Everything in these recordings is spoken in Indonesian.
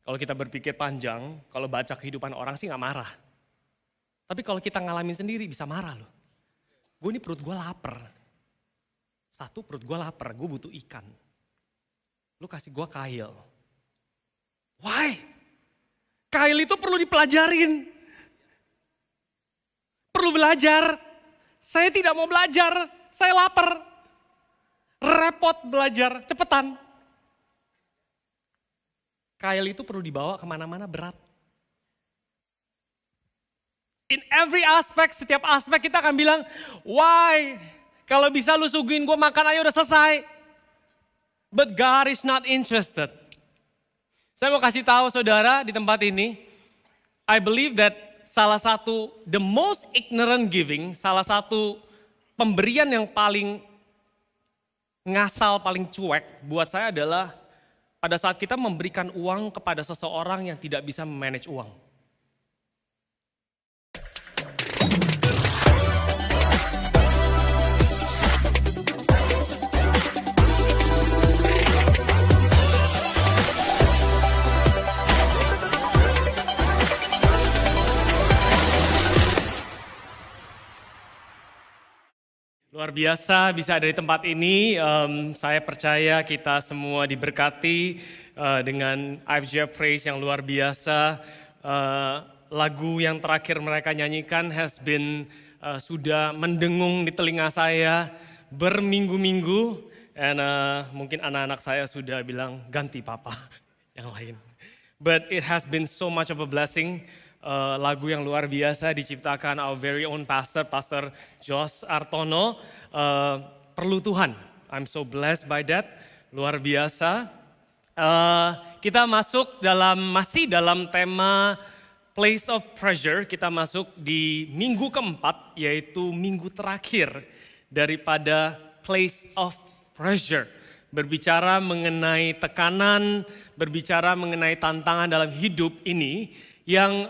Kalau kita berpikir panjang, kalau baca kehidupan orang sih gak marah. Tapi kalau kita ngalamin sendiri bisa marah loh. Gue ini perut gue lapar. Satu, perut gue lapar, gue butuh ikan. Lu kasih gue kail. Why? Kail itu perlu dipelajarin. Perlu belajar. Saya tidak mau belajar, saya lapar. Repot belajar, cepetan. Kail itu perlu dibawa kemana-mana berat. In every aspect, setiap aspek kita akan bilang, why? Kalau bisa lu suguhin gue makan aja udah selesai. But God is not interested. Saya mau kasih tahu saudara di tempat ini, I believe that salah satu the most ignorant giving, salah satu pemberian yang paling ngasal, paling cuek buat saya adalah pada saat kita memberikan uang kepada seseorang yang tidak bisa memanage uang. Luar biasa bisa ada di tempat ini, saya percaya kita semua diberkati dengan IFJ Praise yang luar biasa. Lagu yang terakhir mereka nyanyikan has been sudah mendengung di telinga saya berminggu-minggu. And mungkin anak-anak saya sudah bilang ganti papa yang lain. But it has been so much of a blessing. Lagu yang luar biasa diciptakan our very own pastor, Pastor Jos Artono, Perlu Tuhan. I'm so blessed by that, luar biasa. Kita masuk masih dalam tema Place of Pressure, kita masuk di minggu keempat, yaitu minggu terakhir daripada Place of Pressure. Berbicara mengenai tekanan, berbicara mengenai tantangan dalam hidup ini, yang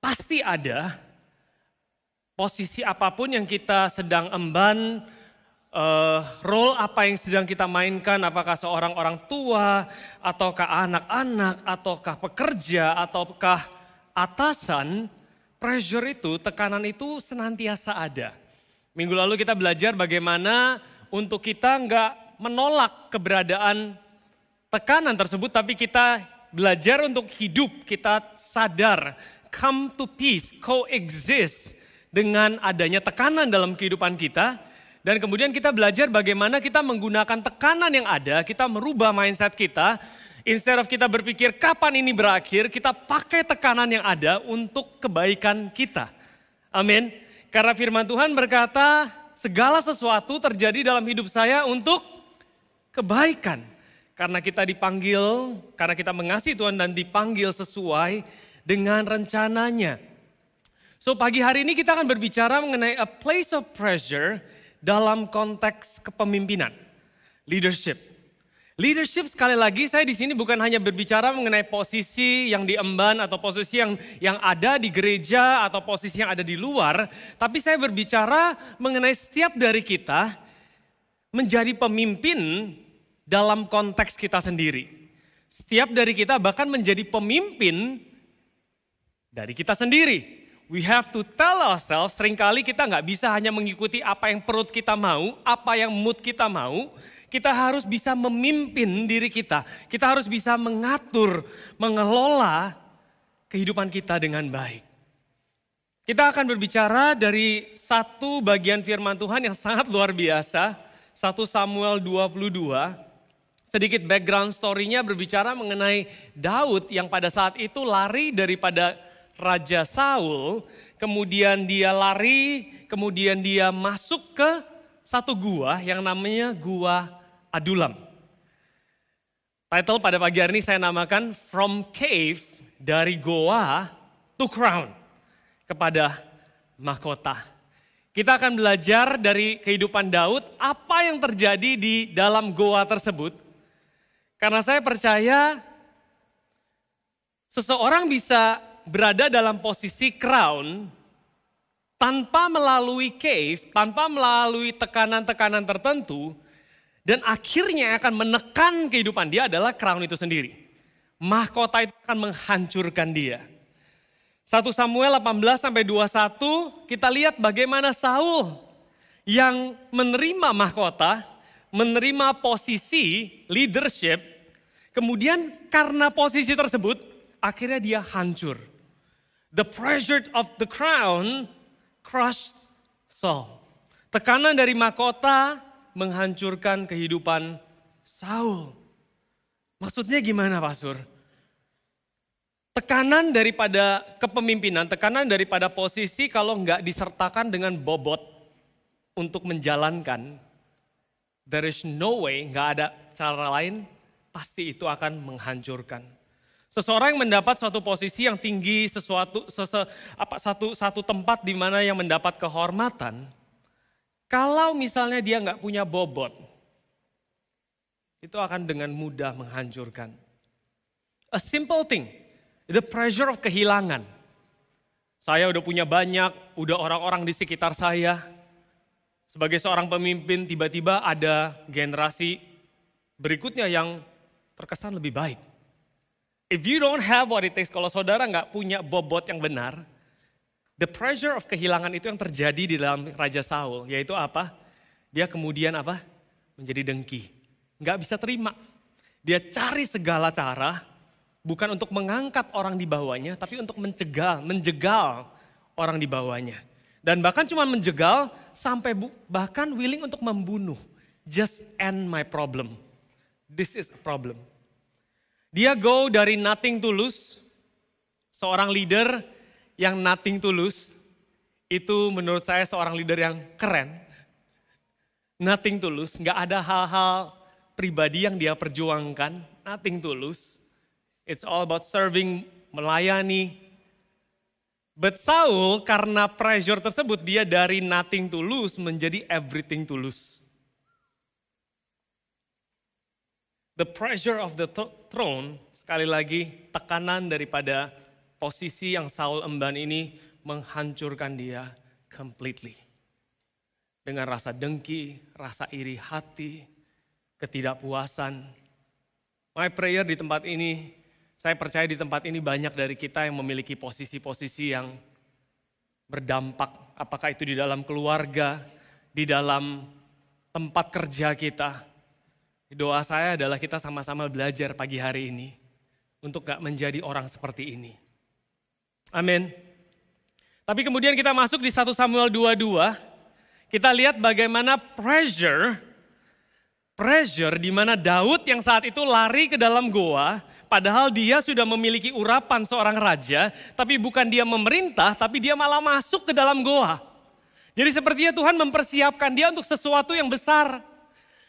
pasti ada posisi apapun yang kita sedang emban, role apa yang sedang kita mainkan, apakah seorang orang tua, ataukah anak-anak, ataukah pekerja, ataukah atasan, pressure itu, tekanan itu senantiasa ada. Minggu lalu kita belajar bagaimana untuk kita nggak menolak keberadaan tekanan tersebut, tapi kita belajar untuk hidup, kita sadar, come to peace, coexist dengan adanya tekanan dalam kehidupan kita. Dan kemudian kita belajar bagaimana kita menggunakan tekanan yang ada, kita merubah mindset kita. Instead of kita berpikir kapan ini berakhir, kita pakai tekanan yang ada untuk kebaikan kita. Amin. Karena firman Tuhan berkata, segala sesuatu terjadi dalam hidup saya untuk kebaikan. Karena kita dipanggil, karena kita mengasihi Tuhan dan dipanggil sesuai dengan rencananya. So pagi hari ini kita akan berbicara mengenai a place of pressure dalam konteks kepemimpinan, leadership. Leadership sekali lagi saya di sini bukan hanya berbicara mengenai posisi yang diemban atau posisi yang ada di gereja atau posisi yang ada di luar. Tapi saya berbicara mengenai setiap dari kita menjadi pemimpin dalam konteks kita sendiri. Setiap dari kita bahkan menjadi pemimpin dari kita sendiri. We have to tell ourselves, seringkali kita nggak bisa hanya mengikuti apa yang perut kita mau, apa yang mood kita mau. Kita harus bisa memimpin diri kita. Kita harus bisa mengatur, mengelola kehidupan kita dengan baik. Kita akan berbicara dari satu bagian firman Tuhan yang sangat luar biasa. 1 Samuel 22. Sedikit background story-nya berbicara mengenai Daud yang pada saat itu lari daripada Raja Saul. Kemudian dia lari, kemudian dia masuk ke satu gua yang namanya Gua Adulam. Title pada pagi hari ini saya namakan From Cave, dari Goa to Crown, kepada mahkota. Kita akan belajar dari kehidupan Daud, apa yang terjadi di dalam goa tersebut. Karena saya percaya seseorang bisa berada dalam posisi crown tanpa melalui cave, tanpa melalui tekanan-tekanan tertentu, dan akhirnya akan menekan kehidupan dia adalah crown itu sendiri. mahkota itu akan menghancurkan dia. 1 Samuel 18-21 kita lihat bagaimana Saul yang menerima mahkota, menerima posisi leadership, kemudian karena posisi tersebut akhirnya dia hancur. The pressure of the crown crushed Saul. Tekanan dari mahkota menghancurkan kehidupan Saul. Maksudnya gimana, Pastor? Tekanan daripada kepemimpinan, tekanan daripada posisi kalau nggak disertakan dengan bobot untuk menjalankan, there is no way, nggak ada cara lain, pasti itu akan menghancurkan. Seseorang yang mendapat suatu posisi yang tinggi, satu tempat di mana yang mendapat kehormatan, kalau misalnya dia nggak punya bobot, itu akan dengan mudah menghancurkan. A simple thing. The pressure of kehilangan. Saya udah punya banyak, udah orang-orang di sekitar saya. Sebagai seorang pemimpin tiba-tiba ada generasi berikutnya yang terkesan lebih baik. If you don't have what it takes, kalau saudara nggak punya bobot yang benar, the pressure of kehilangan itu yang terjadi di dalam Raja Saul, yaitu apa? Dia kemudian apa? Menjadi dengki. Nggak bisa terima. Dia cari segala cara, bukan untuk mengangkat orang di bawahnya, tapi untuk menjegal orang di bawahnya. Dan bahkan cuma menjegal sampai bahkan willing untuk membunuh. Just end my problem. This is a problem. Dia go dari nothing to lose, seorang leader yang nothing to lose, itu menurut saya seorang leader yang keren. Nothing to lose, nggak ada hal-hal pribadi yang dia perjuangkan, nothing to lose. It's all about serving, melayani. But Saul karena pressure tersebut dia dari nothing to lose menjadi everything to lose. The pressure of the throne, sekali lagi tekanan daripada posisi yang Saul emban ini menghancurkan dia completely. Dengan rasa dengki, rasa iri hati, ketidakpuasan. My prayer di tempat ini, saya percaya di tempat ini banyak dari kita yang memiliki posisi-posisi yang berdampak. Apakah itu di dalam keluarga, di dalam tempat kerja kita. Doa saya adalah kita sama-sama belajar pagi hari ini untuk gak menjadi orang seperti ini. Amin. Tapi kemudian kita masuk di 1 Samuel 22, kita lihat bagaimana pressure di mana Daud yang saat itu lari ke dalam goa, padahal dia sudah memiliki urapan seorang raja, tapi bukan dia memerintah, tapi dia malah masuk ke dalam goa. Jadi sepertinya Tuhan mempersiapkan dia untuk sesuatu yang besar.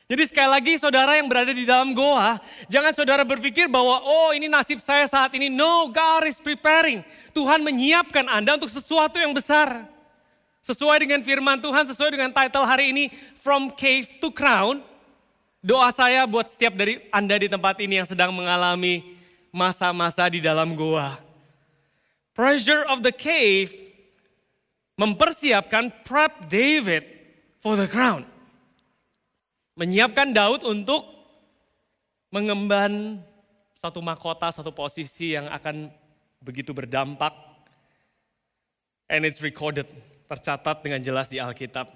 Jadi sekali lagi saudara yang berada di dalam goa, jangan saudara berpikir bahwa oh ini nasib saya saat ini. No, God is preparing. Tuhan menyiapkan Anda untuk sesuatu yang besar. Sesuai dengan firman Tuhan, sesuai dengan title hari ini, From Cave to Crown. Doa saya buat setiap dari Anda di tempat ini yang sedang mengalami masa-masa di dalam goa. Pressure of the cave mempersiapkan prep David for the crown. Menyiapkan Daud untuk mengemban satu mahkota, satu posisi yang akan begitu berdampak. And it's recorded, tercatat dengan jelas di Alkitab.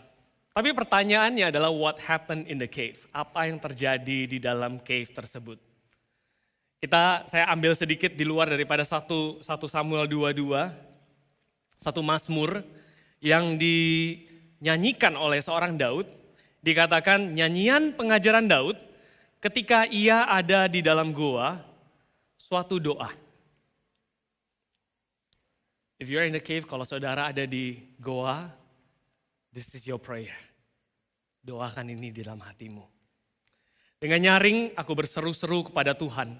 Tapi pertanyaannya adalah what happened in the cave? Apa yang terjadi di dalam cave tersebut? Saya ambil sedikit di luar daripada 1 Samuel 22, satu mazmur yang dinyanyikan oleh seorang Daud. Dikatakan nyanyian pengajaran Daud ketika ia ada di dalam goa, suatu doa. If you're in the cave, kalau saudara ada di goa, this is your prayer. Doakan ini di dalam hatimu. Dengan nyaring aku berseru-seru kepada Tuhan.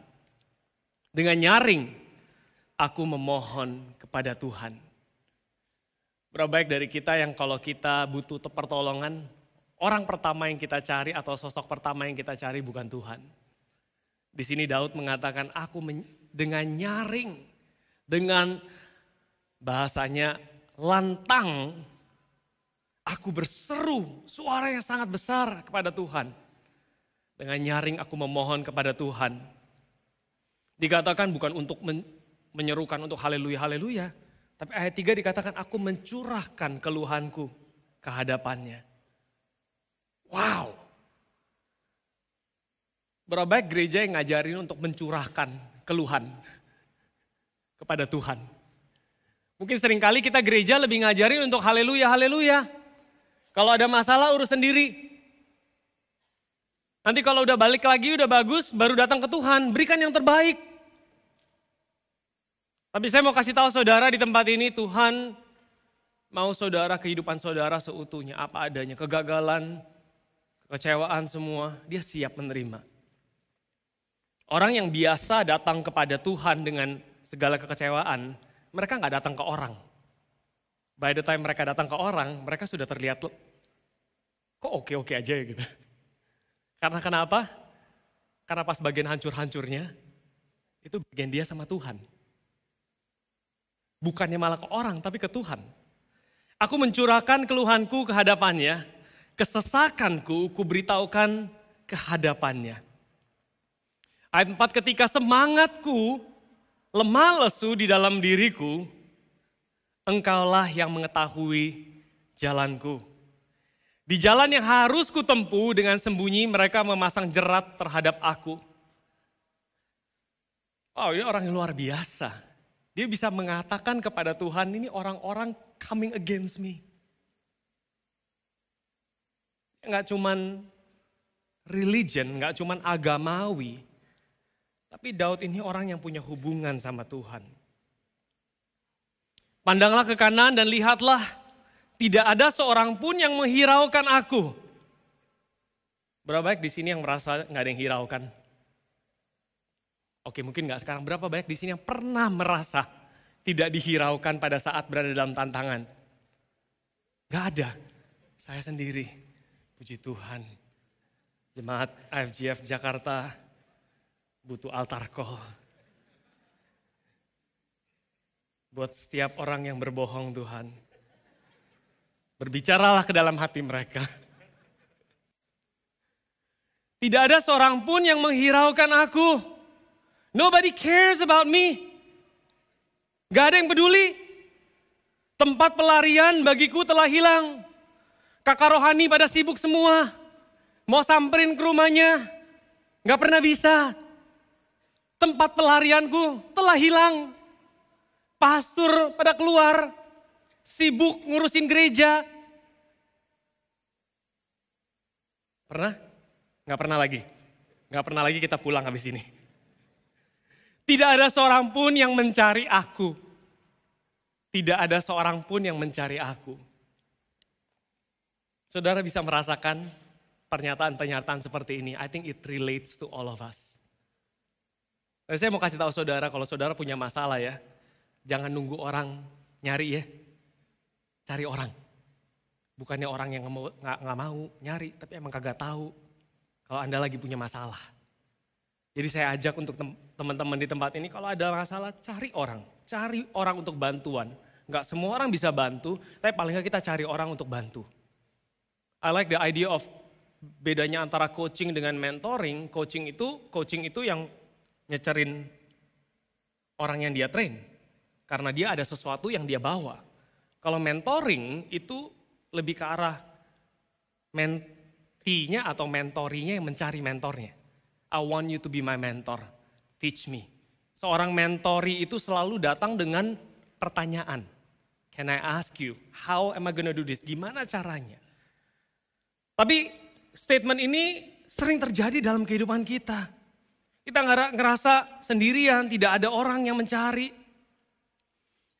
Dengan nyaring aku memohon kepada Tuhan. Berapa baik dari kita yang kalau kita butuh pertolongan, orang pertama yang kita cari atau sosok pertama yang kita cari bukan Tuhan. Di sini Daud mengatakan aku dengan nyaring, dengan bahasanya lantang, aku berseru suara yang sangat besar kepada Tuhan. Dengan nyaring aku memohon kepada Tuhan. Dikatakan bukan untuk menyerukan untuk haleluya, haleluya. Tapi ayat 3 dikatakan aku mencurahkan keluhanku ke hadapannya. Wow. Berapa baik gereja yang ngajarin untuk mencurahkan keluhan kepada Tuhan. Mungkin seringkali kita gereja lebih ngajarin untuk haleluya, haleluya. Kalau ada masalah urus sendiri. Nanti kalau udah balik lagi, udah bagus, baru datang ke Tuhan, berikan yang terbaik. Tapi saya mau kasih tahu saudara di tempat ini, Tuhan mau saudara, kehidupan saudara seutuhnya, apa adanya, kegagalan, kekecewaan semua, dia siap menerima. Orang yang biasa datang kepada Tuhan dengan segala kekecewaan, mereka nggak datang ke orang. By the time mereka datang ke orang, mereka sudah terlihat, kok oke-oke aja ya gitu. Karena kenapa? Karena pas bagian hancur-hancurnya, itu bagian dia sama Tuhan. Bukannya malah ke orang, tapi ke Tuhan. Aku mencurahkan keluhanku ke hadapannya, kesesakanku kuberitahukan ke hadapannya. Ayat 4, ketika semangatku lemah lesu di dalam diriku, engkaulah yang mengetahui jalanku. Di jalan yang harus kutempuh dengan sembunyi mereka memasang jerat terhadap aku. Oh, ini orang yang luar biasa. Dia bisa mengatakan kepada Tuhan, ini orang-orang coming against me. Enggak cuman religion, enggak cuman agamawi. Tapi Daud ini orang yang punya hubungan sama Tuhan. Pandanglah ke kanan dan lihatlah, tidak ada seorang pun yang menghiraukan aku. Berapa baik di sini yang merasa enggak ada yang hiraukan? Oke, mungkin enggak sekarang. Berapa banyak di sini yang pernah merasa tidak dihiraukan pada saat berada dalam tantangan? Enggak ada. Saya sendiri. Puji Tuhan. Jemaat IFGF Jakarta butuh altar call. Buat setiap orang yang berbohong Tuhan. Berbicaralah ke dalam hati mereka. Tidak ada seorang pun yang menghiraukan aku. Nobody cares about me. Gak ada yang peduli. Tempat pelarian bagiku telah hilang. Kakak rohani pada sibuk semua. Mau samperin ke rumahnya. Gak pernah bisa. Tempat pelarianku telah hilang. Pastor pada keluar. Sibuk ngurusin gereja. Pernah? Gak pernah lagi. Gak pernah lagi kita pulang habis ini. Tidak ada seorang pun yang mencari aku. Tidak ada seorang pun yang mencari aku. Saudara bisa merasakan pernyataan-pernyataan seperti ini. I think it relates to all of us. Tapi saya mau kasih tahu saudara, kalau saudara punya masalah ya, jangan nunggu orang nyari ya. Cari orang. Bukannya orang yang nggak mau nyari, tapi emang kagak tahu kalau Anda lagi punya masalah. Jadi saya ajak untuk teman-teman di tempat ini, kalau ada masalah cari orang untuk bantuan. Enggak semua orang bisa bantu, tapi paling nggak kita cari orang untuk bantu. I like the idea of bedanya antara coaching dengan mentoring. Coaching itu yang nyecerin orang yang dia train, karena dia ada sesuatu yang dia bawa. Kalau mentoring itu lebih ke arah mentinya atau mentorinya yang mencari mentornya. I want you to be my mentor, teach me. Seorang mentori itu selalu datang dengan pertanyaan. Can I ask you, how am I gonna do this? Gimana caranya? Tapi statement ini sering terjadi dalam kehidupan kita. Kita ngerasa sendirian, tidak ada orang yang mencari.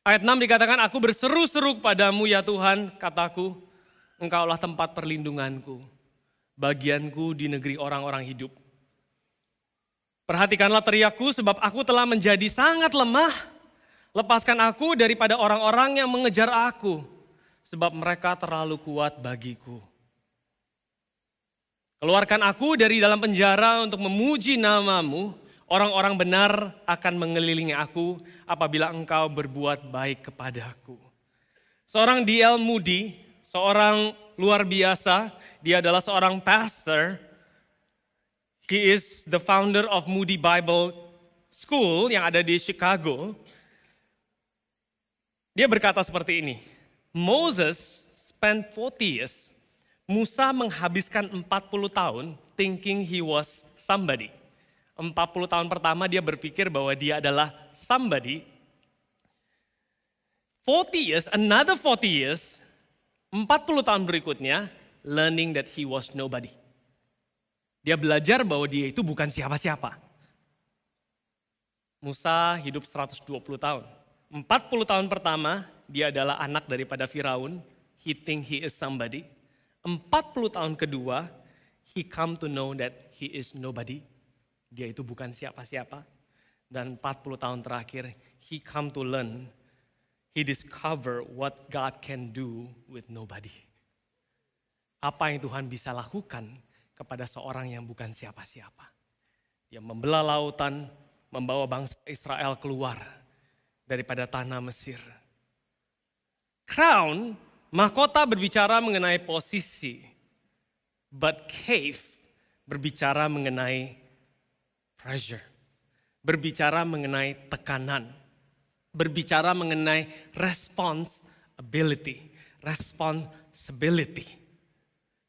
Ayat 6 dikatakan, aku berseru-seru padamu ya Tuhan, kataku, engkaulah tempat perlindunganku, bagianku di negeri orang-orang hidup. Perhatikanlah teriakku sebab aku telah menjadi sangat lemah. Lepaskan aku daripada orang-orang yang mengejar aku, sebab mereka terlalu kuat bagiku. Keluarkan aku dari dalam penjara untuk memuji namamu. Orang-orang benar akan mengelilingi aku apabila engkau berbuat baik kepadaku. Seorang D.L. Moody, seorang luar biasa, dia adalah seorang pastor. He is the founder of Moody Bible School yang ada di Chicago, dia berkata seperti ini, Moses spent 40 years, Musa menghabiskan 40 tahun thinking he was somebody. 40 tahun pertama dia berpikir bahwa dia adalah somebody. 40 years, another 40 years, 40 tahun berikutnya, learning that he was nobody. Dia belajar bahwa dia itu bukan siapa-siapa. Musa hidup 120 tahun. 40 tahun pertama, dia adalah anak daripada Firaun. He think he is somebody. 40 tahun kedua, he come to know that he is nobody. Dia itu bukan siapa-siapa. Dan 40 tahun terakhir, he come to learn. He discover what God can do with nobody. Apa yang Tuhan bisa lakukan kepada seorang yang bukan siapa-siapa. Dia membelah lautan, membawa bangsa Israel keluar daripada tanah Mesir. Crown, mahkota berbicara mengenai posisi. But cave berbicara mengenai pressure. Berbicara mengenai tekanan. Berbicara mengenai responsibility.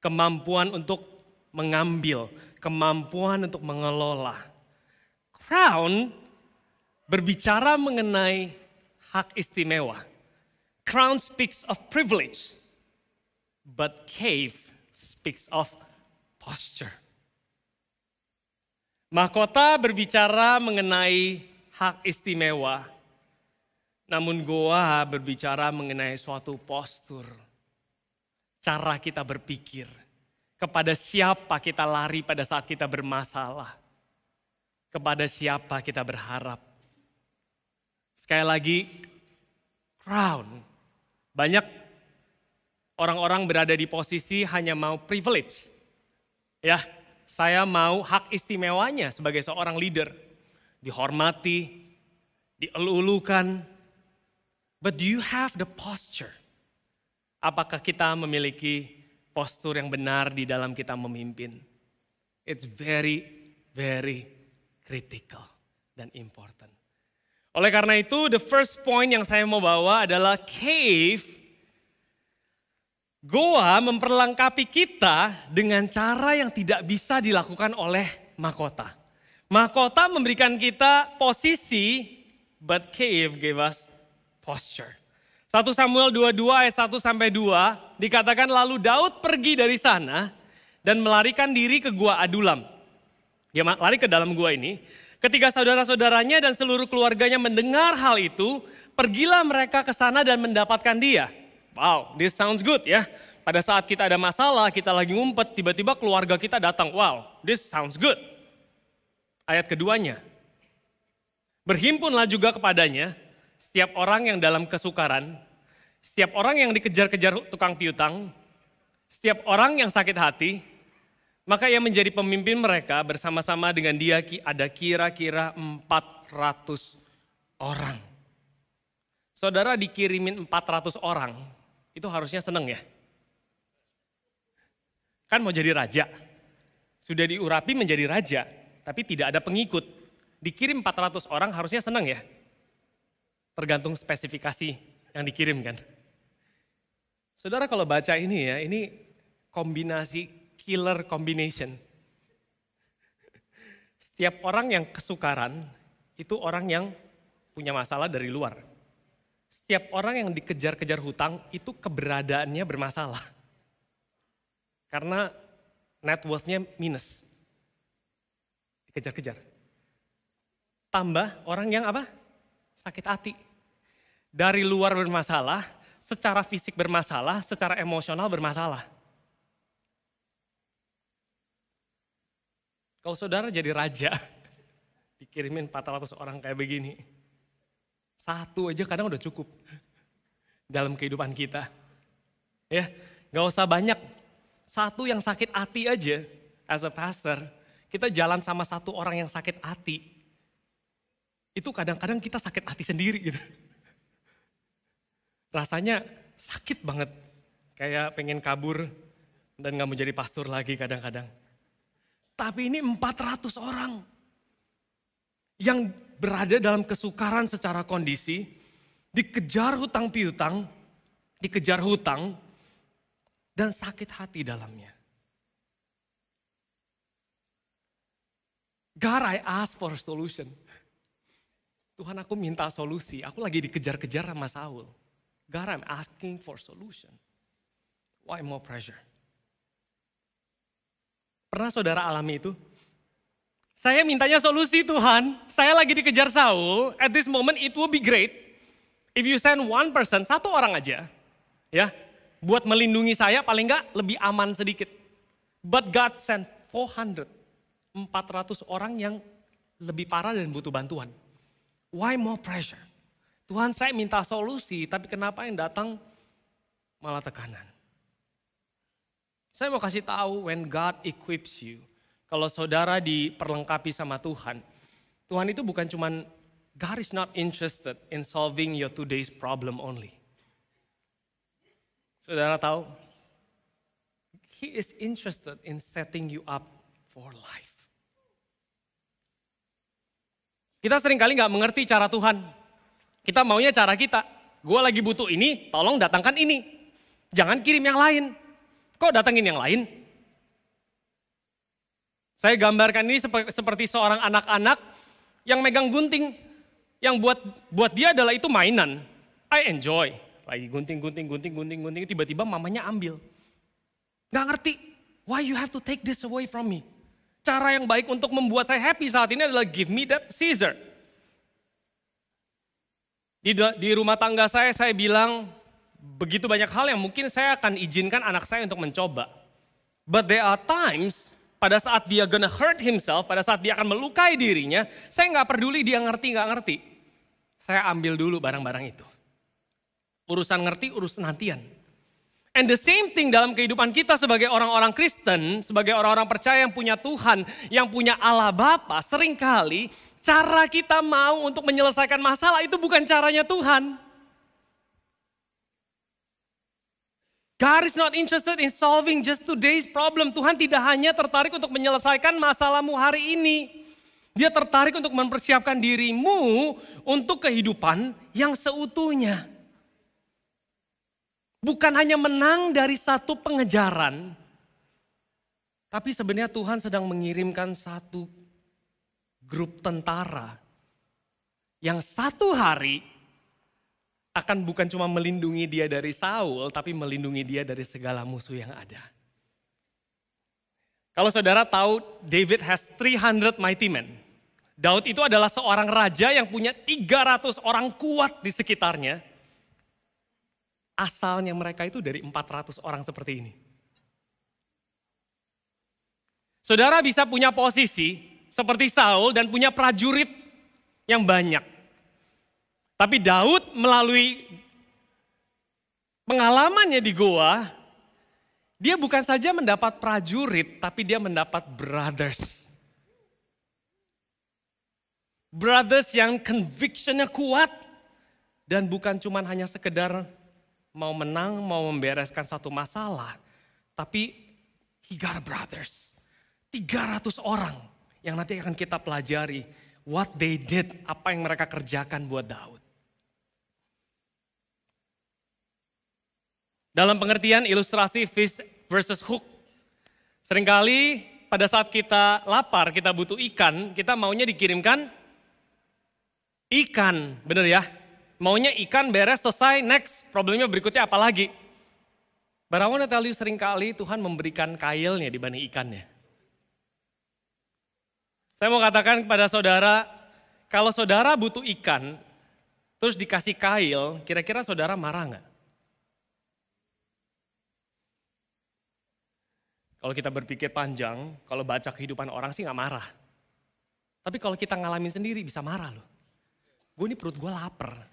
Kemampuan untuk mengambil, kemampuan untuk mengelola. Crown berbicara mengenai hak istimewa. Crown speaks of privilege, but cave speaks of posture. Mahkota berbicara mengenai hak istimewa, namun goa berbicara mengenai suatu postur. Cara kita berpikir, kepada siapa kita lari pada saat kita bermasalah, kepada siapa kita berharap. Sekali lagi, crown. Banyak orang-orang berada di posisi hanya mau privilege. Ya, saya mau hak istimewanya sebagai seorang leader. Dihormati, dielulukan. But do you have the posture? Apakah kita memiliki postur yang benar di dalam kita memimpin? It's very, very critical dan important. Oleh karena itu, the first point yang saya mau bawa adalah cave. Goa memperlengkapi kita dengan cara yang tidak bisa dilakukan oleh mahkota. Mahkota memberikan kita posisi, but cave gave us posture. 1 Samuel 22 ayat 1-2 dikatakan lalu Daud pergi dari sana dan melarikan diri ke gua Adulam. Dia lari ke dalam gua ini. Ketika saudara-saudaranya dan seluruh keluarganya mendengar hal itu, pergilah mereka ke sana dan mendapatkan dia. Wow, this sounds good ya. Pada saat kita ada masalah, kita lagi ngumpet, tiba-tiba keluarga kita datang. Wow, this sounds good. Ayat keduanya. Berhimpunlah juga kepadanya setiap orang yang dalam kesukaran, setiap orang yang dikejar-kejar tukang piutang, setiap orang yang sakit hati, maka ia menjadi pemimpin mereka bersama-sama dengan dia ada kira-kira 400 orang. Saudara dikirimin 400 orang, itu harusnya seneng ya. Kan mau jadi raja, sudah diurapi menjadi raja, tapi tidak ada pengikut. Dikirim 400 orang harusnya seneng ya. Tergantung spesifikasi yang dikirimkan. Saudara kalau baca ini ya, ini kombinasi killer combination. Setiap orang yang kesukaran itu orang yang punya masalah dari luar. Setiap orang yang dikejar-kejar hutang itu keberadaannya bermasalah. Karena net worth-nya minus. Dikejar-kejar. Tambah orang yang apa? Sakit hati. Dari luar bermasalah, secara fisik bermasalah, secara emosional bermasalah. Kalau saudara jadi raja, dikirimin 400 orang kayak begini. Satu aja kadang udah cukup dalam kehidupan kita. Ya, gak usah banyak. Satu yang sakit hati aja, as a pastor, kita jalan sama satu orang yang sakit hati. Itu kadang-kadang kita sakit hati sendiri gitu. Rasanya sakit banget. Kayak pengen kabur dan gak mau jadi pastor lagi kadang-kadang. Tapi ini 400 orang yang berada dalam kesukaran secara kondisi, dikejar hutang piutang, dikejar hutang, dan sakit hati dalamnya. God, I ask for a solution. Tuhan, aku minta solusi. Aku lagi dikejar-kejar sama Saul. God, I'm asking for solution. Why more pressure? Pernah saudara alami itu? Saya mintanya solusi, Tuhan. Saya lagi dikejar Saul. At this moment it would be great if you send one person, satu orang aja, ya, buat melindungi saya, paling enggak lebih aman sedikit. But God sent 400 orang yang lebih parah dan butuh bantuan. Why more pressure? Tuhan, saya minta solusi, tapi kenapa yang datang malah tekanan? Saya mau kasih tahu, when God equips you, kalau saudara diperlengkapi sama Tuhan, Tuhan itu bukan cuman, God is not interested in solving your today's problem only. Saudara tahu, He is interested in setting you up for life. Kita seringkali gak mengerti cara Tuhan. Kita maunya cara kita. Gue lagi butuh ini, tolong datangkan ini. Jangan kirim yang lain. Kok datangin yang lain? Saya gambarkan ini seperti seorang anak-anak yang megang gunting. Yang buat dia adalah itu mainan. I enjoy. Lagi gunting, tiba-tiba mamanya ambil. Gak ngerti. Why you have to take this away from me? Cara yang baik untuk membuat saya happy saat ini adalah give me that scissor. Di rumah tangga saya bilang begitu banyak hal yang mungkin saya akan izinkan anak saya untuk mencoba. But there are times pada saat dia gonna hurt himself, pada saat dia akan melukai dirinya, saya nggak peduli dia ngerti nggak ngerti. Saya ambil dulu barang-barang itu. Urusan ngerti, urusan nantian. And the same thing dalam kehidupan kita sebagai orang-orang Kristen, sebagai orang-orang percaya yang punya Tuhan, yang punya Allah Bapa, seringkali cara kita mau untuk menyelesaikan masalah itu bukan caranya Tuhan. God is not interested in solving just today's problem. Tuhan tidak hanya tertarik untuk menyelesaikan masalahmu hari ini. Dia tertarik untuk mempersiapkan dirimu untuk kehidupan yang seutuhnya. Bukan hanya menang dari satu pengejaran, tapi sebenarnya Tuhan sedang mengirimkan satu grup tentara yang satu hari akan bukan cuma melindungi dia dari Saul, tapi melindungi dia dari segala musuh yang ada. Kalau saudara tahu David has 300 mighty men. Daud itu adalah seorang raja yang punya 300 orang kuat di sekitarnya. Asalnya mereka itu dari 400 orang seperti ini. Saudara bisa punya posisi seperti Saul dan punya prajurit yang banyak. Tapi Daud melalui pengalamannya di goa, dia bukan saja mendapat prajurit, tapi dia mendapat brothers. Brothers yang convictionnya kuat dan bukan cuma hanya sekedar mau menang, mau membereskan satu masalah. Tapi he got brothers. 300 orang yang nanti akan kita pelajari. What they did, apa yang mereka kerjakan buat Daud. Dalam pengertian ilustrasi fish versus hook. Seringkali pada saat kita lapar, kita butuh ikan, kita maunya dikirimkan ikan, bener ya? Maunya ikan beres, selesai, next. Problemnya berikutnya apa lagi? But I want to tell you, seringkali Tuhan memberikan kailnya dibanding ikannya. Saya mau katakan kepada saudara, kalau saudara butuh ikan, terus dikasih kail, kira-kira saudara marah nggak? Kalau kita berpikir panjang, kalau baca kehidupan orang sih nggak marah. Tapi kalau kita ngalamin sendiri bisa marah loh. Gue ini perut gue lapar.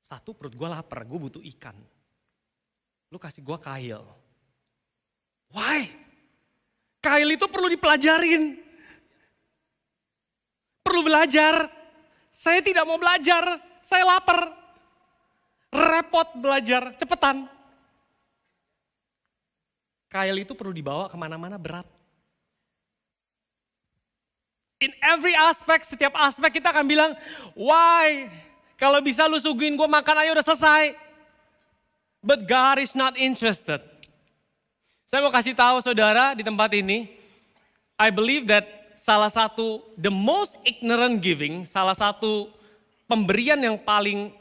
Satu, perut gue lapar, gue butuh ikan. Lu kasih gue kail. Why? Kail itu perlu dipelajarin. Perlu belajar. Saya tidak mau belajar, saya lapar. Repot belajar, cepetan. Kail itu perlu dibawa kemana-mana berat. In every aspect, setiap aspek kita akan bilang, why? Kalau bisa lu suguhin gue makan aja udah selesai. But God is not interested. Saya mau kasih tahu saudara di tempat ini, I believe that salah satu the most ignorant giving, salah satu pemberian yang paling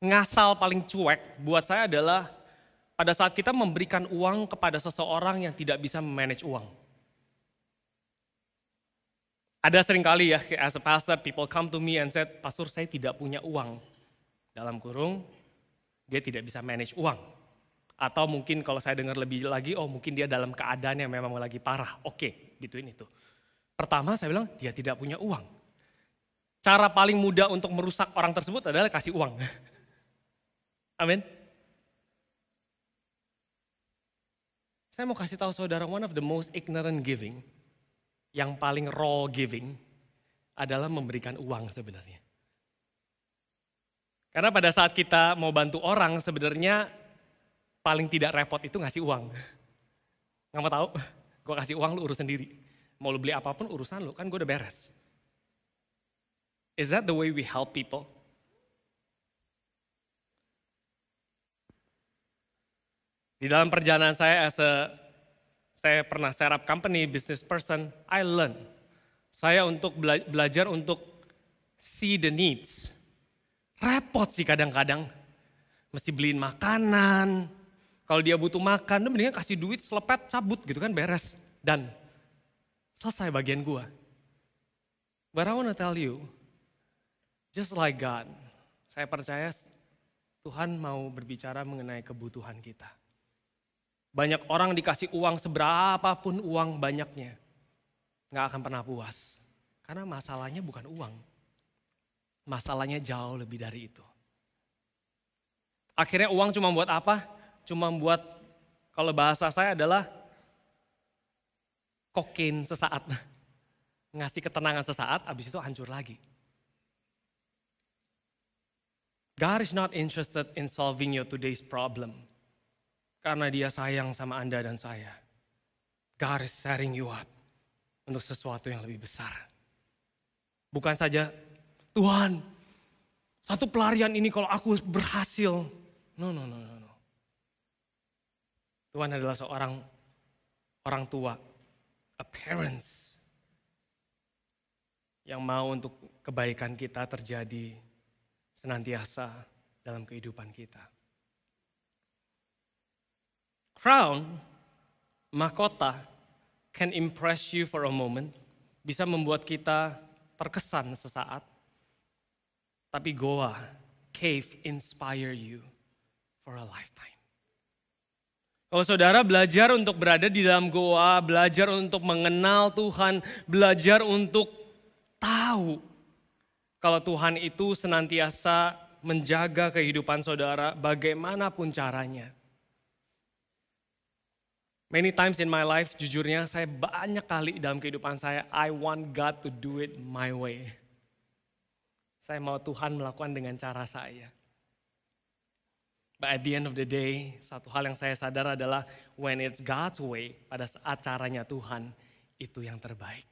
ngasal, paling cuek buat saya adalah pada saat kita memberikan uang kepada seseorang yang tidak bisa memanage uang. Ada sering kali ya, as a pastor, people come to me and said, pastor saya tidak punya uang. Dalam kurung, dia tidak bisa manage uang. Atau mungkin kalau saya dengar lebih lagi, oh mungkin dia dalam keadaan yang memang lagi parah. Oke, gituin itu. Pertama saya bilang, dia tidak punya uang. Cara paling mudah untuk merusak orang tersebut adalah kasih uang. Amin. Saya mau kasih tahu saudara, one of the most ignorant giving, yang paling raw giving adalah memberikan uang sebenarnya. Karena pada saat kita mau bantu orang sebenarnya paling tidak repot itu ngasih uang. Nggak mau tahu, gue kasih uang lu urus sendiri. Mau lu beli apapun urusan lu, kan gue udah beres. Is that the way we help people? Di dalam perjalanan saya saya pernah set up company, business person, I learn. Saya untuk belajar untuk see the needs. Repot sih kadang-kadang. Mesti beliin makanan. Kalau dia butuh makan, mendingan kasih duit, selepet, cabut gitu kan beres. Dan selesai bagian gua. But I want to tell you, just like God, saya percaya Tuhan mau berbicara mengenai kebutuhan kita. Banyak orang dikasih uang seberapapun uang banyaknya. Nggak akan pernah puas. Karena masalahnya bukan uang. Masalahnya jauh lebih dari itu. Akhirnya uang cuma buat apa? Cuma buat, kalau bahasa saya adalah kokain sesaat. Ngasih ketenangan sesaat, habis itu hancur lagi. God is not interested in solving your today's problem. Karena dia sayang sama Anda dan saya. God is setting you up untuk sesuatu yang lebih besar. Bukan saja, Tuhan, satu pelarian ini kalau aku berhasil. No. Tuhan adalah seorang orang tua, a parents, yang mau untuk kebaikan kita terjadi senantiasa dalam kehidupan kita. Crown, mahkota, can impress you for a moment, bisa membuat kita terkesan sesaat. Tapi goa, cave, inspire you for a lifetime. Kalau saudara belajar untuk berada di dalam goa, belajar untuk mengenal Tuhan, belajar untuk tahu kalau Tuhan itu senantiasa menjaga kehidupan saudara bagaimanapun caranya. Many times in my life, jujurnya saya banyak kali dalam kehidupan saya, I want God to do it my way. Saya mau Tuhan melakukan dengan cara saya. But at the end of the day, satu hal yang saya sadar adalah when it's God's way, pada saat caranya Tuhan, itu yang terbaik.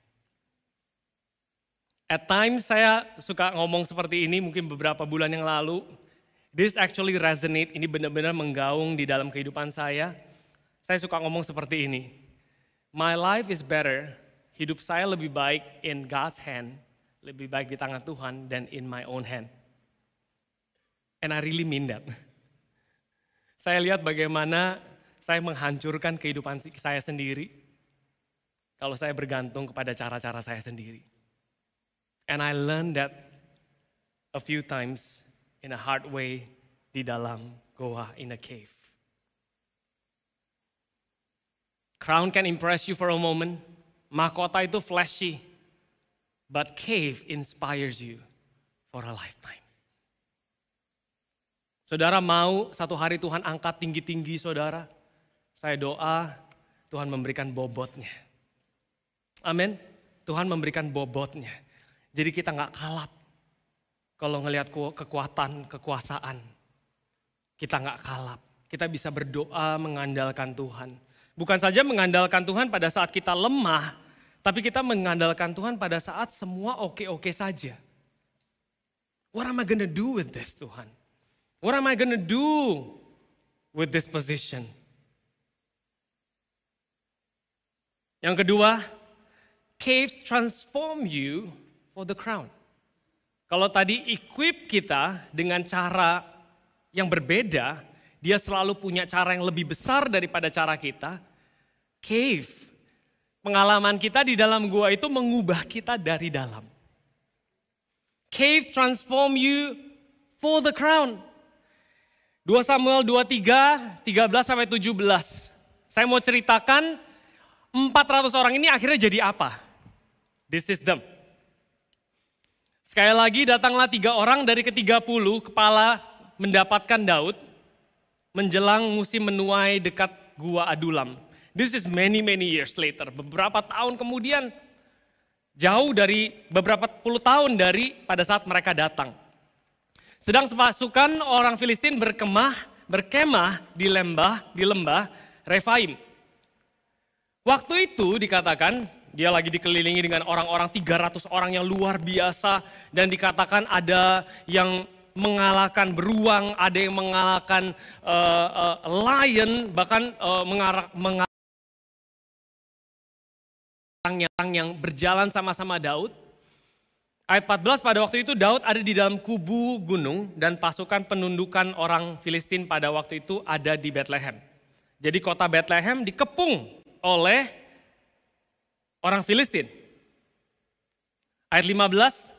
At times saya suka ngomong seperti ini, mungkin beberapa bulan yang lalu. This actually resonate, ini benar-benar menggaung di dalam kehidupan saya. Saya suka ngomong seperti ini. My life is better, hidup saya lebih baik in God's hand, lebih baik di tangan Tuhan than in my own hand. And I really mean that. Saya lihat bagaimana saya menghancurkan kehidupan saya sendiri kalau saya bergantung kepada cara-cara saya sendiri. And I learned that a few times in a hard way di dalam goa in a cave. Crown can impress you for a moment. Mahkota itu flashy. But cave inspires you for a lifetime. Saudara mau satu hari Tuhan angkat tinggi-tinggi saudara. Saya doa Tuhan memberikan bobotnya. Amin. Tuhan memberikan bobotnya. Jadi kita gak kalap. Kalau ngelihat kekuatan, kekuasaan. Kita gak kalap. Kita bisa berdoa mengandalkan Tuhan. Bukan saja mengandalkan Tuhan pada saat kita lemah, Tapi kita mengandalkan Tuhan pada saat semua oke-oke saja. What am I gonna do with this, Tuhan? What am I gonna do with this position? Yang kedua, cave transform you for the crown. Kalau tadi equip kita dengan cara yang berbeda, dia selalu punya cara yang lebih besar daripada cara kita. Cave, pengalaman kita di dalam gua itu mengubah kita dari dalam. Cave transform you for the crown. 2 Samuel 23, 13-17. Saya mau ceritakan 400 orang ini akhirnya jadi apa? This is them. Sekali lagi datanglah 3 orang dari ke-30 kepala mendapatkan Daud menjelang musim menuai dekat gua Adulam. This is many years later. Beberapa tahun kemudian, jauh dari beberapa puluh tahun dari pada saat mereka datang. Sedang pasukan orang Filistin berkemah di lembah Refaim. Waktu itu dikatakan dia lagi dikelilingi dengan orang-orang 300 orang yang luar biasa dan dikatakan ada yang mengalahkan beruang, ada yang mengalahkan lion, bahkan mengalahkan orang yang berjalan sama-sama Daud. Ayat 14, pada waktu itu Daud ada di dalam kubu gunung dan pasukan penundukan orang Filistin pada waktu itu ada di Bethlehem. Jadi kota Bethlehem dikepung oleh orang Filistin. Ayat 15,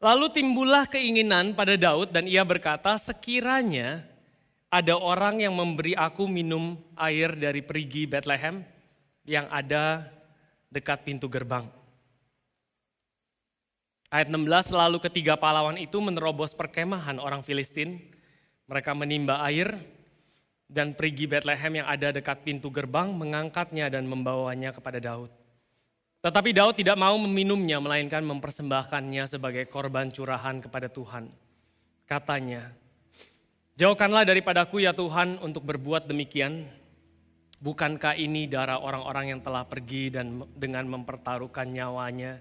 lalu timbullah keinginan pada Daud dan ia berkata, sekiranya ada orang yang memberi aku minum air dari perigi Bethlehem yang ada dekat pintu gerbang. Ayat 16, lalu ketiga pahlawan itu menerobos perkemahan orang Filistin. Mereka menimba air dan perigi Bethlehem yang ada dekat pintu gerbang, mengangkatnya dan membawanya kepada Daud. Tetapi Daud tidak mau meminumnya, melainkan mempersembahkannya sebagai korban curahan kepada Tuhan. Katanya, jauhkanlah daripadaku ya Tuhan untuk berbuat demikian. Bukankah ini darah orang-orang yang telah pergi dan dengan mempertaruhkan nyawanya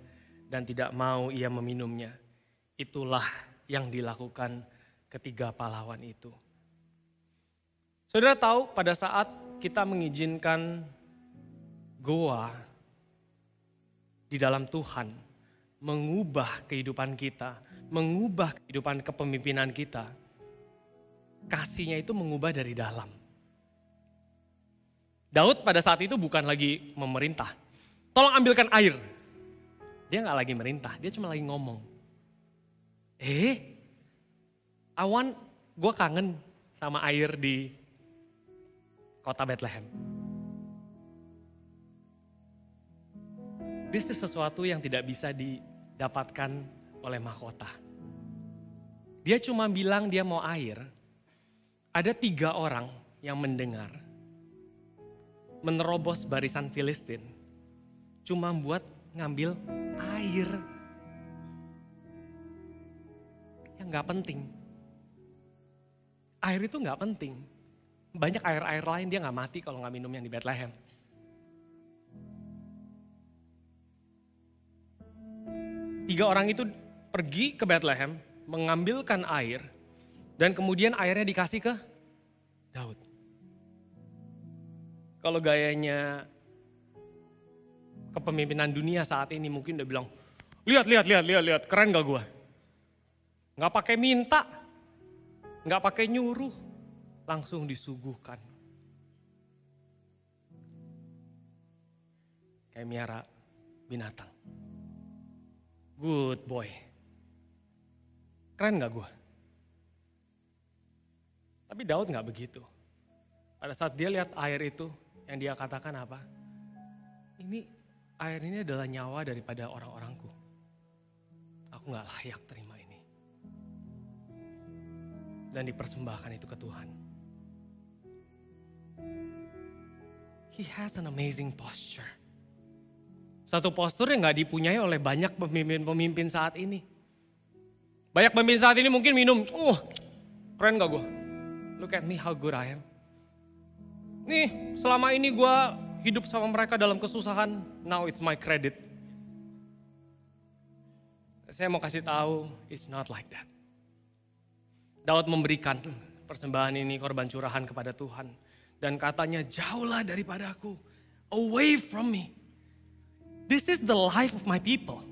dan tidak mau ia meminumnya. Itulah yang dilakukan ketiga pahlawan itu. Saudara tahu pada saat kita mengizinkan goa di dalam Tuhan mengubah kehidupan kita, mengubah kehidupan kepemimpinan kita, kasihnya itu mengubah dari dalam. Daud pada saat itu bukan lagi memerintah. Tolong ambilkan air. Dia gak lagi merintah, dia cuma lagi ngomong. Gue kangen sama air di kota Bethlehem. This is sesuatu yang tidak bisa didapatkan oleh mahkota. Dia cuma bilang dia mau air. Ada 3 orang yang mendengar. Menerobos barisan Filistin. Cuma buat ngambil air. Yang gak penting. Air itu gak penting. Banyak air-air lain dia gak mati kalau gak minum yang di Bethlehem. Tiga orang itu pergi ke Bethlehem, mengambilkan air, dan kemudian airnya dikasih ke Daud. Kalau gayanya kepemimpinan dunia saat ini mungkin udah bilang, lihat, keren gak gue? Gak pakai minta, gak pakai nyuruh, langsung disuguhkan. Kayak miara binatang. Good boy. Keren gak gue? Tapi Daud gak begitu. Pada saat dia lihat air itu, yang dia katakan apa? Air ini adalah nyawa daripada orang-orangku. Aku gak layak terima ini. Dan dipersembahkan itu ke Tuhan. He has an amazing posture. Satu postur yang gak dipunyai oleh banyak pemimpin-pemimpin saat ini. Banyak pemimpin saat ini mungkin minum, keren gak gue? Look at me how good I am. Nih selama ini gue hidup sama mereka dalam kesusahan, now it's my credit. Saya mau kasih tahu, it's not like that. Daud memberikan persembahan ini, korban curahan kepada Tuhan. Dan katanya, jauhlah daripadaku, away from me. This is the life of my people.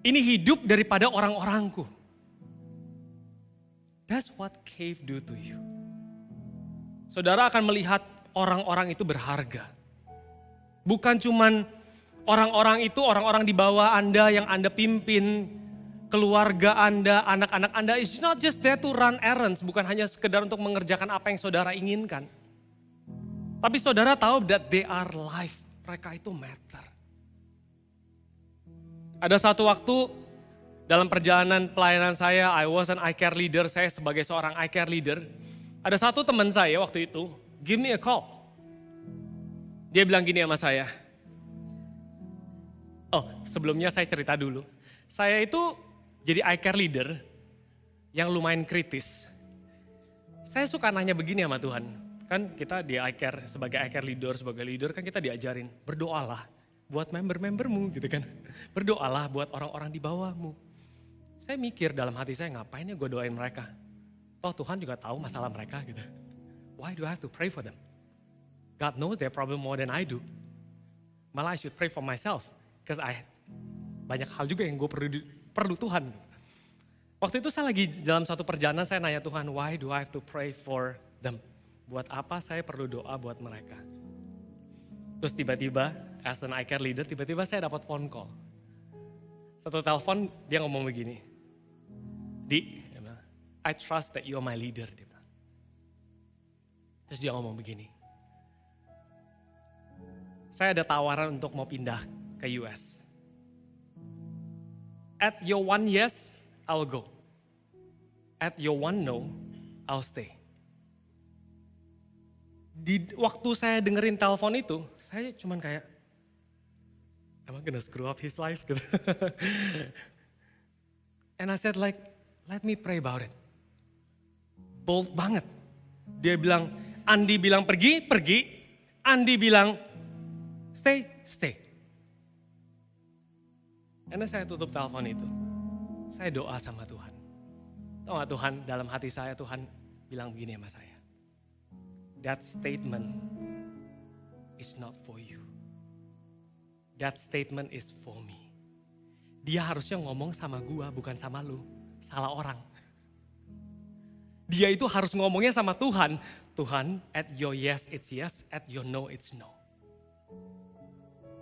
Ini hidup daripada orang-orangku. That's what cave do to you. Saudara akan melihat orang-orang itu berharga. Bukan cuman orang-orang itu, orang-orang di bawah Anda yang Anda pimpin, keluarga Anda, anak-anak Anda. It's not just there to run errands, bukan hanya sekedar untuk mengerjakan apa yang saudara inginkan. Tapi saudara tahu that they are life, mereka itu matter. Ada satu waktu dalam perjalanan pelayanan saya, I was an eye care leader, saya sebagai seorang eye care leader. Ada satu teman saya waktu itu, give me a call. Dia bilang gini sama saya, oh sebelumnya saya cerita dulu. Saya itu jadi eye care leader yang lumayan kritis. Saya suka nanya begini sama Tuhan, kan kita di eye care, sebagai eye care leader, sebagai leader kan kita diajarin, berdoalah buat member-membermu gitu kan. Berdoalah buat orang-orang di bawahmu. Saya mikir dalam hati saya, ngapain ya gue doain mereka? Oh Tuhan juga tahu masalah mereka gitu. Why do I have to pray for them? God knows their problem more than I do. Malah I should pray for myself. Because banyak hal juga yang gue perlu Tuhan. Waktu itu saya lagi dalam satu perjalanan, saya nanya Tuhan, why do I have to pray for them? Buat apa saya perlu doa buat mereka? Terus tiba-tiba, as an eye care leader, tiba-tiba saya dapat phone call. Satu telepon, dia ngomong begini, Di, I trust that you are my leader. Dia bilang. Terus dia ngomong begini, saya ada tawaran untuk mau pindah ke US. At your one yes, I'll go. At your one no, I'll stay. Di waktu saya dengerin telepon itu, saya cuman kayak, am I gonna screw up his life? Gitu. And I said like, let me pray about it. Bold banget. Dia bilang, Andi bilang pergi, pergi. Andi bilang, stay, stay. Karena saya tutup telepon itu. Saya doa sama Tuhan. Tahu gak Tuhan, dalam hati saya Tuhan bilang begini sama saya. That statement is not for you. That statement is for me. Dia harusnya ngomong sama gua, bukan sama lu. Salah orang. Dia itu harus ngomongnya sama Tuhan. Tuhan, at your yes it's yes, at your no it's no.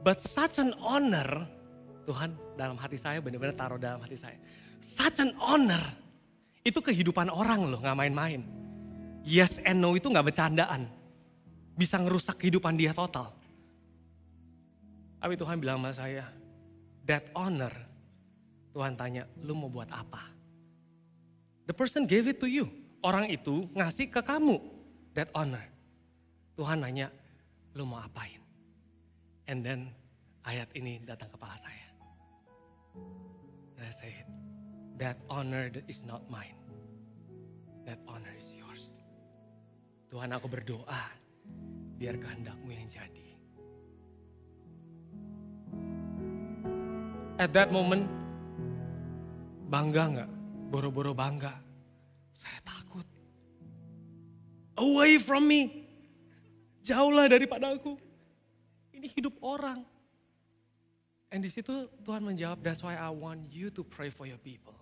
But such an honor, Tuhan dalam hati saya benar-benar taruh dalam hati saya. Such an honor. Itu kehidupan orang loh, gak main-main. Yes and no itu gak bercandaan. Bisa ngerusak kehidupan dia total. Tapi Tuhan bilang sama saya, that honor, Tuhan tanya, lu mau buat apa? The person gave it to you. Orang itu ngasih ke kamu, that honor. Tuhan nanya, lu mau apain? And then ayat ini datang kepala saya. And I said, that honor is not mine. That honor is yours. Tuhan, aku berdoa, biar kehendak-Mu yang jadi. At that moment, bangga gak? Boro-boro bangga. Saya takut. Away from me. Jauhlah daripada aku. Ini hidup orang. And di situ Tuhan menjawab, that's why I want you to pray for your people.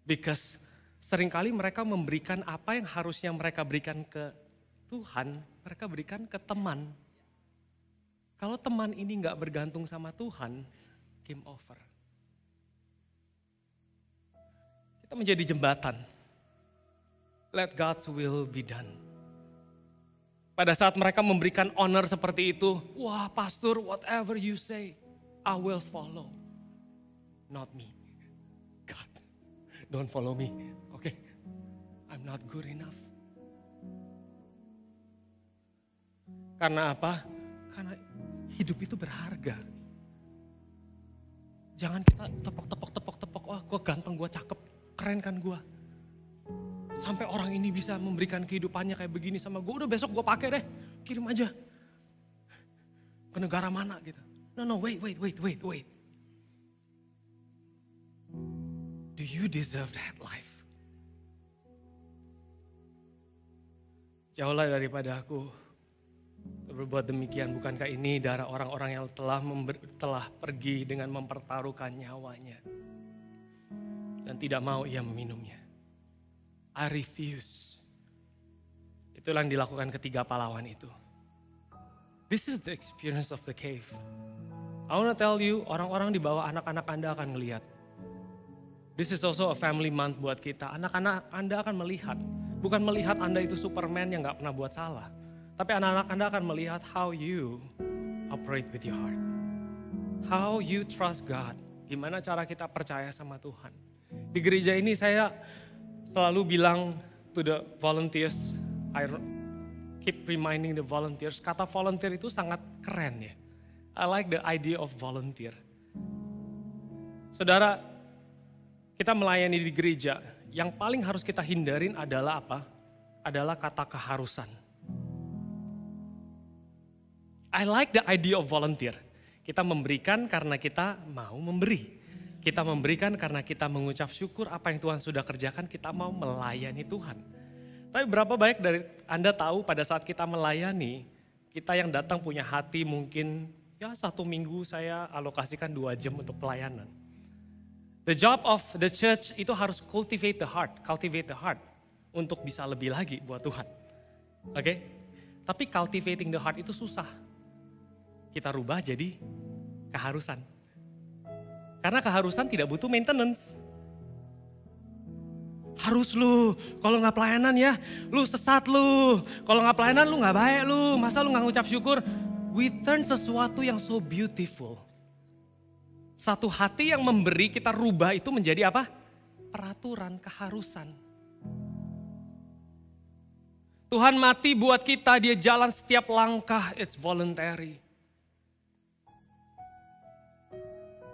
Because seringkali mereka memberikan apa yang harusnya mereka berikan ke Tuhan, mereka berikan ke teman. Kalau teman ini gak bergantung sama Tuhan, game over. Kita menjadi jembatan. Let God's will be done. Pada saat mereka memberikan honor seperti itu, wah pastor, whatever you say, I will follow. Not me. God, don't follow me. Okay, I'm not good enough. Karena apa? Karena hidup itu berharga. Jangan kita tepok. Oh, gue ganteng, gue cakep, keren kan gue. Sampai orang ini bisa memberikan kehidupannya kayak begini sama gue. Udah besok gue pakai deh, kirim aja. Ke negara mana gitu. No, wait. Do you deserve that life? Jauhlah daripada aku berbuat demikian. Bukankah ini darah orang-orang yang telah pergi dengan mempertaruhkan nyawanya. Dan tidak mau ia meminumnya. I refuse. Itulah yang dilakukan ketiga pahlawan itu. This is the experience of the cave. I want to tell you, orang-orang di bawah anak-anak Anda akan melihat. This is also a family month buat kita. Anak-anak Anda akan melihat. Bukan melihat Anda itu Superman yang gak pernah buat salah. Tapi anak-anak Anda akan melihat how you operate with your heart. How you trust God. Gimana cara kita percaya sama Tuhan. Di gereja ini saya selalu bilang to the volunteers, I keep reminding the volunteers, kata volunteer itu sangat keren ya. I like the idea of volunteer. Saudara, kita melayani di gereja, yang paling harus kita hindarin adalah apa? Adalah kata keharusan. I like the idea of volunteer. Kita memberikan karena kita mau memberi. Kita memberikan karena kita mengucap syukur apa yang Tuhan sudah kerjakan, kita mau melayani Tuhan. Tapi berapa banyak dari Anda tahu pada saat kita melayani, kita yang datang punya hati mungkin ya 1 minggu saya alokasikan 2 jam untuk pelayanan. The job of the church itu harus cultivate the heart untuk bisa lebih lagi buat Tuhan. Oke? Tapi cultivating the heart itu susah. Kita rubah jadi keharusan. Karena keharusan tidak butuh maintenance. Harus lu, kalau gak pelayanan ya, lu sesat lu. Kalau gak pelayanan lu gak baik lu, masa lu gak ngucap syukur. We turn sesuatu yang so beautiful. Satu hati yang memberi kita rubah itu menjadi apa? Peraturan, keharusan. Tuhan mati buat kita, dia jalan setiap langkah, it's voluntary.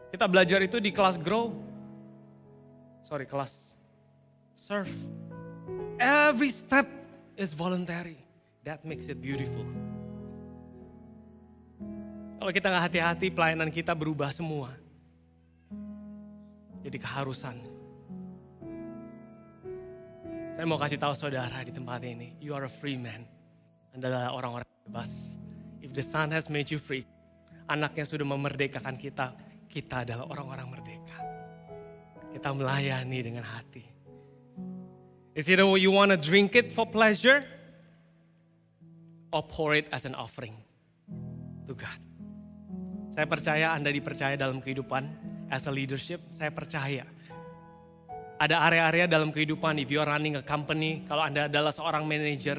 Kita belajar itu di kelas kelas serve. Every step is voluntary. That makes it beautiful. Kalau kita gak hati-hati, pelayanan kita berubah semua. Jadi keharusan. Saya mau kasih tahu saudara di tempat ini, you are a free man. Anda adalah orang-orang bebas. If the Son has made you free, anaknya sudah memerdekakan kita, kita adalah orang-orang merdeka. Kita melayani dengan hati. Is it you want to drink it for pleasure? Or pour it as an offering to God. Saya percaya Anda dipercaya dalam kehidupan as a leadership. Saya percaya ada area-area dalam kehidupan, if you are running a company, kalau Anda adalah seorang manager,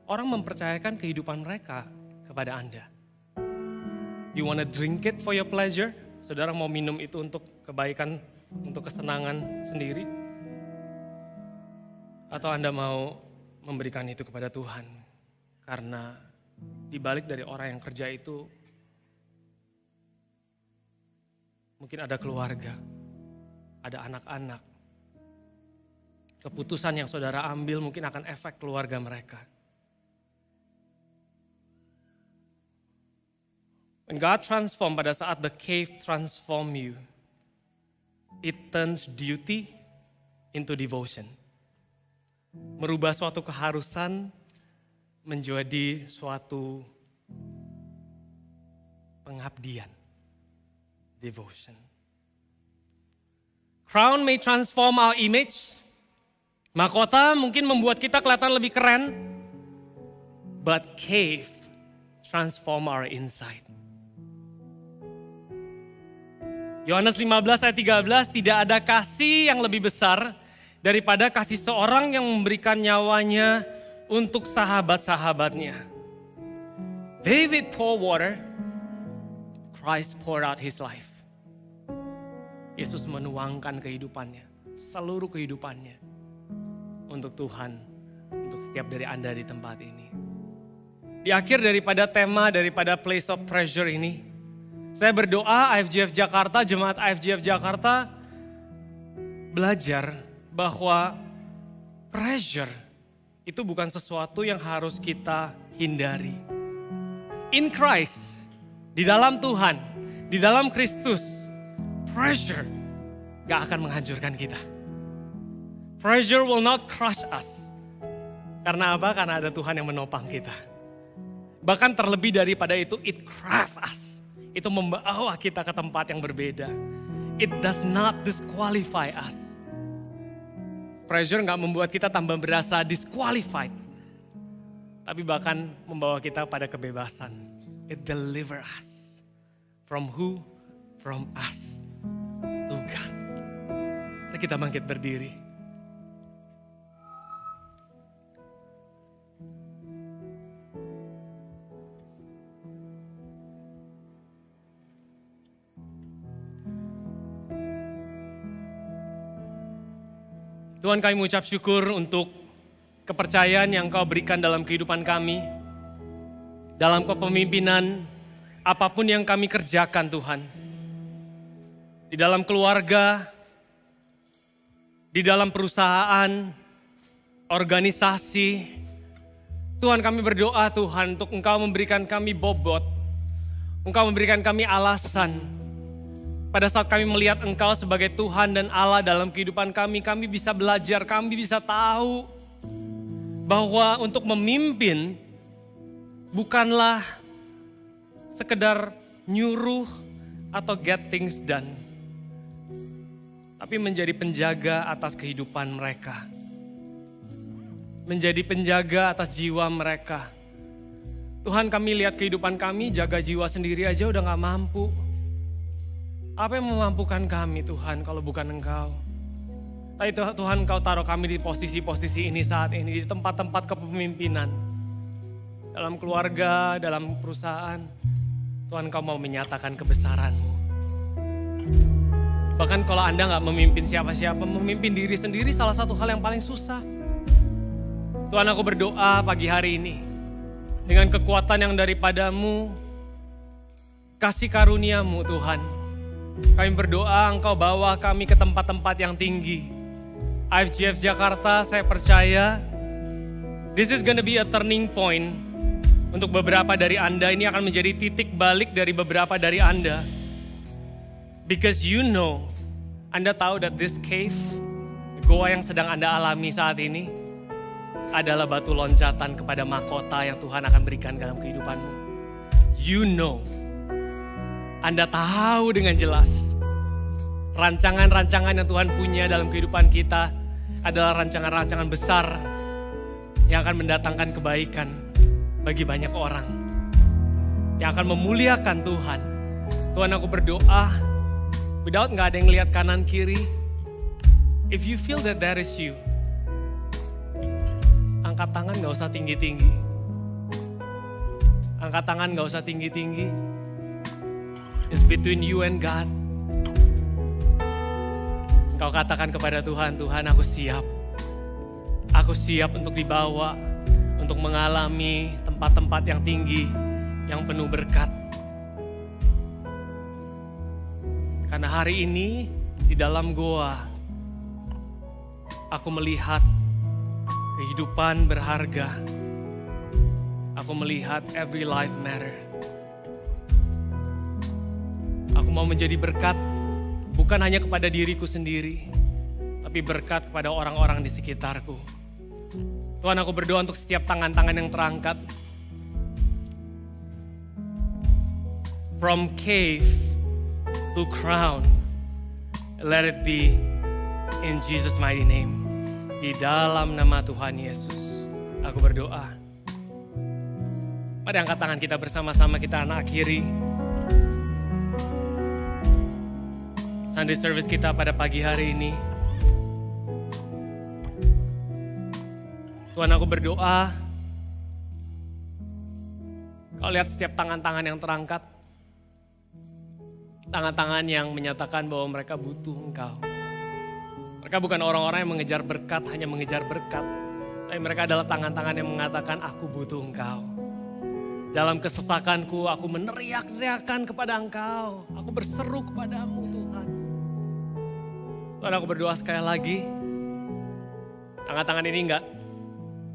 orang mempercayakan kehidupan mereka kepada Anda. You want to drink it for your pleasure? Saudara mau minum itu untuk kebaikan, untuk kesenangan sendiri? Atau Anda mau memberikan itu kepada Tuhan? Karena dibalik dari orang yang kerja itu, mungkin ada keluarga, ada anak-anak. Keputusan yang saudara ambil mungkin akan efek keluarga mereka. When God transform, pada saat the cave transform you, it turns duty into devotion. Merubah suatu keharusan menjadi suatu pengabdian. Devotion. Crown may transform our image. Mahkota mungkin membuat kita kelihatan lebih keren. But cave transform our inside. Yohanes 15 ayat 13, tidak ada kasih yang lebih besar daripada kasih seorang yang memberikan nyawanya untuk sahabat-sahabatnya. David poured water, Christ poured out his life. Yesus menuangkan kehidupannya, seluruh kehidupannya untuk Tuhan, untuk setiap dari Anda di tempat ini. Di akhir daripada tema, daripada place of pressure ini, saya berdoa IFGF Jakarta, jemaat IFGF Jakarta belajar bahwa pressure itu bukan sesuatu yang harus kita hindari. In Christ, di dalam Tuhan, di dalam Kristus, pressure gak akan menghancurkan kita. Pressure will not crush us. Karena apa? Karena ada Tuhan yang menopang kita. Bahkan terlebih daripada itu, it craft us. Itu membawa kita ke tempat yang berbeda. It does not disqualify us. Pressure gak membuat kita tambah berasa disqualified. Tapi bahkan membawa kita pada kebebasan. It deliver us. From who? From us. To God. Mari kita bangkit berdiri. Tuhan, kami mengucap syukur untuk kepercayaan yang Kau berikan dalam kehidupan kami. Dalam kepemimpinan, apapun yang kami kerjakan Tuhan. Di dalam keluarga, di dalam perusahaan, organisasi. Tuhan, kami berdoa Tuhan untuk Engkau memberikan kami bobot. Engkau memberikan kami alasan. Pada saat kami melihat Engkau sebagai Tuhan dan Allah dalam kehidupan kami bisa belajar, kami bisa tahu bahwa untuk memimpin bukanlah sekedar nyuruh atau get things done. Tapi menjadi penjaga atas kehidupan mereka. Menjadi penjaga atas jiwa mereka. Tuhan, kami lihat kehidupan kami, jaga jiwa sendiri aja udah gak mampu. Apa yang memampukan kami Tuhan kalau bukan Engkau? Tapi Tuhan, Engkau taruh kami di posisi-posisi ini saat ini, di tempat-tempat kepemimpinan. Dalam keluarga, dalam perusahaan. Tuhan, Engkau mau menyatakan kebesaran-Mu. Bahkan kalau Anda gak memimpin siapa-siapa, memimpin diri sendiri salah satu hal yang paling susah. Tuhan, aku berdoa pagi hari ini. Dengan kekuatan yang daripada-Mu, kasih karunia-Mu Tuhan. Kami berdoa Engkau bawa kami ke tempat-tempat yang tinggi. IFGF Jakarta, saya percaya this is gonna be a turning point. Untuk beberapa dari Anda, ini akan menjadi titik balik dari beberapa dari Anda. Because you know, Anda tahu that this cave, goa yang sedang Anda alami saat ini, adalah batu loncatan kepada mahkota yang Tuhan akan berikan dalam kehidupanmu. You know. Anda tahu dengan jelas rancangan-rancangan yang Tuhan punya dalam kehidupan kita adalah rancangan-rancangan besar yang akan mendatangkan kebaikan bagi banyak orang. Yang akan memuliakan Tuhan. Tuhan, aku berdoa, without gak ada yang lihat kanan kiri, if you feel that there is you, angkat tangan gak usah tinggi-tinggi. Angkat tangan gak usah tinggi-tinggi. It's between you and God. Engkau katakan kepada Tuhan, Tuhan aku siap. Aku siap untuk dibawa, untuk mengalami tempat-tempat yang tinggi, yang penuh berkat. Karena hari ini di dalam goa, aku melihat kehidupan berharga. Aku melihat every life matter. Aku mau menjadi berkat bukan hanya kepada diriku sendiri, tapi berkat kepada orang-orang di sekitarku. Tuhan, aku berdoa untuk setiap tangan-tangan yang terangkat. From cave to crown, let it be in Jesus' mighty name. Di dalam nama Tuhan Yesus, aku berdoa. Mari angkat tangan kita bersama-sama, kita akhiri Sunday service kita pada pagi hari ini. Tuhan, aku berdoa, Kau lihat setiap tangan-tangan yang terangkat, tangan-tangan yang menyatakan bahwa mereka butuh Engkau. Mereka bukan orang-orang yang mengejar berkat, hanya mengejar berkat, tapi mereka adalah tangan-tangan yang mengatakan, aku butuh Engkau. Dalam kesesakanku, aku meneriak-teriakan kepada Engkau, aku berseru kepadamu Tuhan. Tuhan, aku berdoa sekali lagi, tangan-tangan ini enggak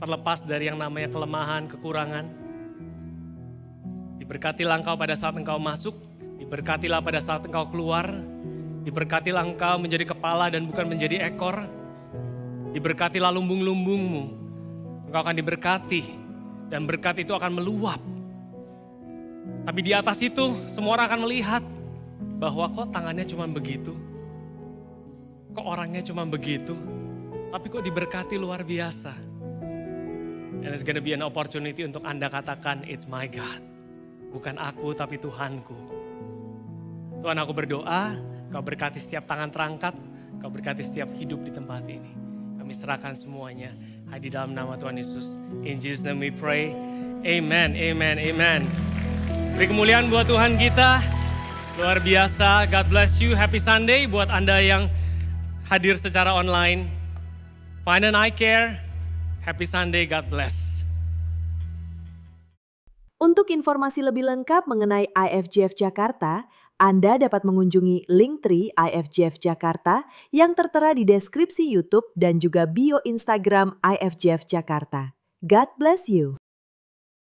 terlepas dari yang namanya kelemahan, kekurangan. Di Diberkatilah engkau pada saat engkau masuk, diberkatilah pada saat engkau keluar, diberkatilah engkau menjadi kepala dan bukan menjadi ekor, diberkatilah lumbung-lumbungmu, engkau akan diberkati dan berkat itu akan meluap. Tapi di atas itu semua orang akan melihat bahwa kok tangannya cuma begitu, kok orangnya cuma begitu, tapi kok diberkati luar biasa. And it's gonna be an opportunity untuk Anda katakan, it's my God. Bukan aku tapi Tuhanku. Tuhan, aku berdoa, Kau berkati setiap tangan terangkat, Kau berkati setiap hidup di tempat ini. Kami serahkan semuanya di dalam nama Tuhan Yesus. In Jesus name we pray. Amen, amen, amen. Beri kemuliaan buat Tuhan kita. Luar biasa, God bless you. Happy Sunday buat Anda yang hadir secara online. Find an eye care. Happy Sunday, God bless. Untuk informasi lebih lengkap mengenai IFGF Jakarta, Anda dapat mengunjungi Linktree IFGF Jakarta yang tertera di deskripsi YouTube dan juga bio Instagram IFGF Jakarta. God bless you.